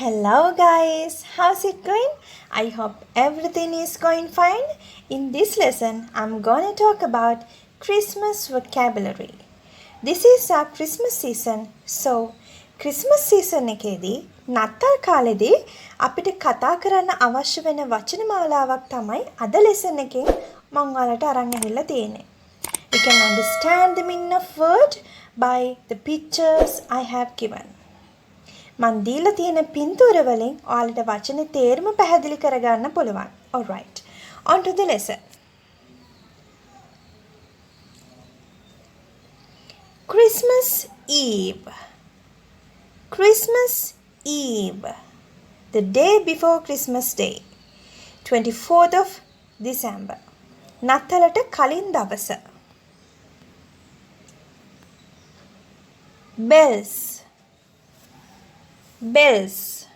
Hello guys, how's it going? I hope everything is going fine. In this lesson, I'm going to talk about Christmas vocabulary. This is our Christmas season. So, Christmas season එකේදී නත්තල් කාලෙදී අපිට කතා කරන්න අවශ්‍ය වෙන වචන මාලාවක් තමයි අද lesson එකෙන් මම ඔයාලට අරන් ඇවිල්ලා තියෙන්නේ. You can understand the meaning of word by the pictures I have given. මන් දීලා තියෙන පින්තූර වලින් ඔයාලට වචනේ තේරුම පැහැදිලි කරගන්න පුළුවන්. Alright. On to the lesson. Christmas Eve. Christmas Eve. The day before Christmas Day. 24th of December. නත්තලට කලින් දවස. Bells. Bells.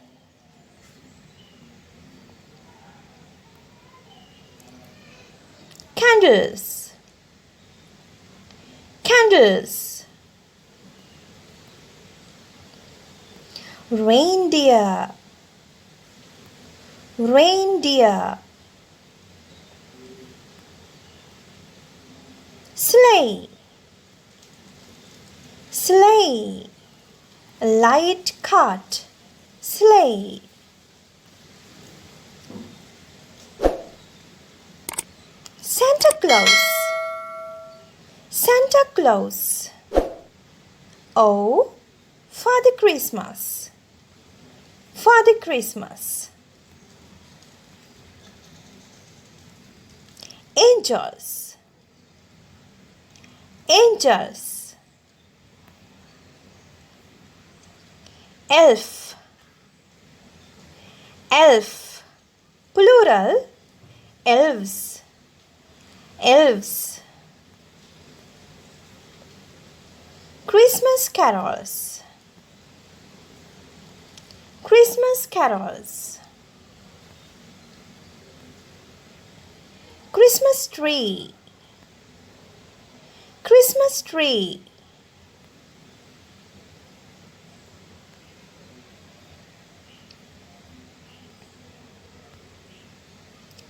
Candles. Candles. Reindeer. Reindeer. Sleigh. Sleigh. A light cart. Sleigh. Santa Claus. Santa Claus. Oh, Father Christmas. Father Christmas. Angels. Angels. Elf. Elf. Plural. Elves. Elves. Christmas carols. Christmas carols. Christmas tree. Christmas tree.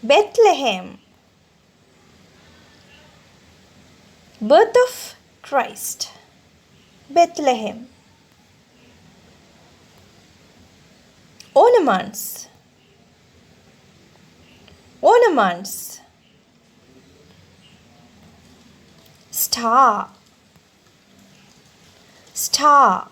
Bethlehem. Birth of Christ. Bethlehem. Ornaments. Ornaments. Star. Star.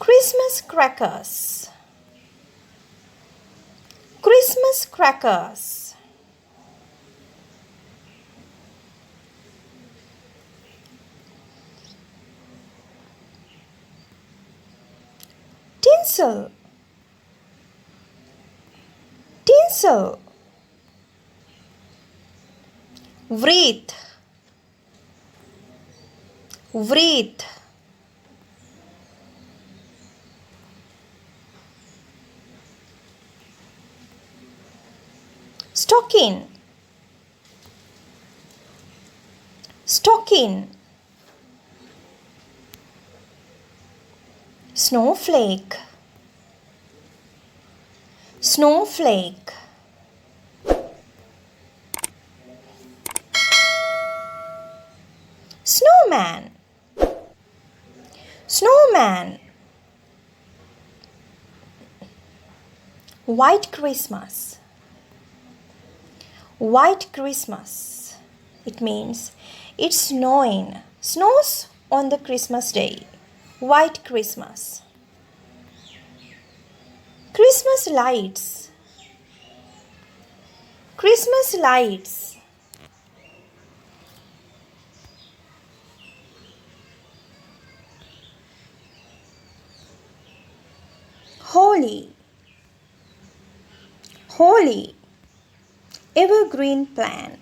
Christmas crackers. Christmas crackers. Tinsel. Tinsel. Wreath. Wreath. Stocking. Stocking. Snowflake. Snowflake. Snowman. Snowman. White Christmas. White Christmas. It means it's snowing. Snows on the Christmas day. White Christmas. Christmas lights. Christmas lights. Holy. Holy. Evergreen plant.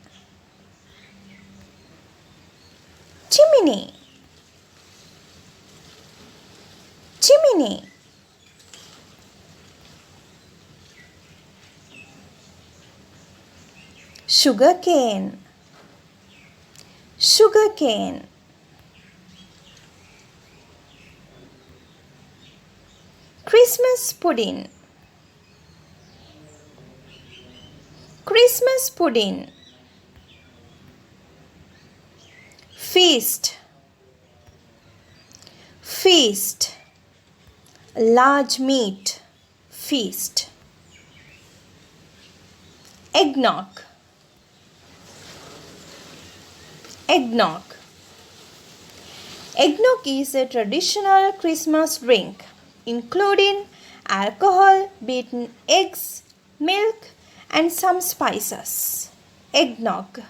Chimney. Chimney. Sugar cane. sugar cane, Christmas pudding, Christmas pudding, feast, feast, large meat, feast, eggnog, eggnog. Eggnog is a traditional Christmas drink, including alcohol, beaten eggs, milk, and some spices. Eggnog.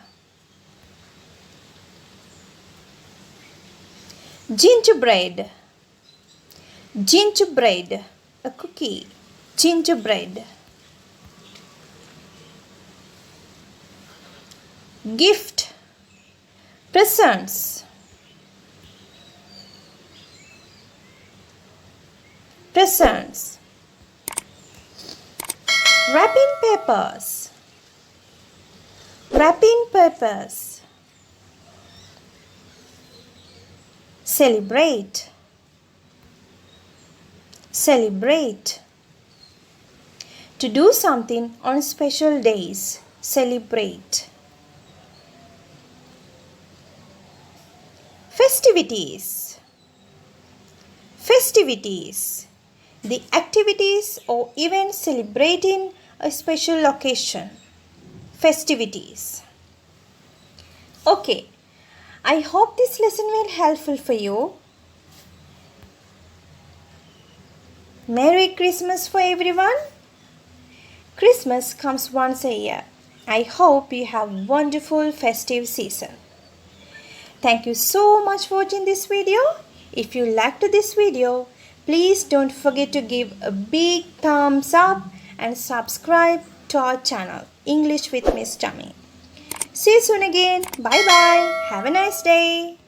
Gingerbread, gingerbread, a cookie, gingerbread. Gift, presents, presents. Wrapping papers, wrapping papers. Celebrate, celebrate. To do something on special days, celebrate. Festivities, festivities. The activities or events celebrating a special occasion. Festivities. Okay, I hope this lesson will be helpful for you. Merry Christmas for everyone. Christmas comes once a year. I hope you have a wonderful festive season. Thank you so much for watching this video. If you liked this video, please don't forget to give a big thumbs up and subscribe to our channel, English with Miss Chami. See you soon again. Bye bye. Have a nice day.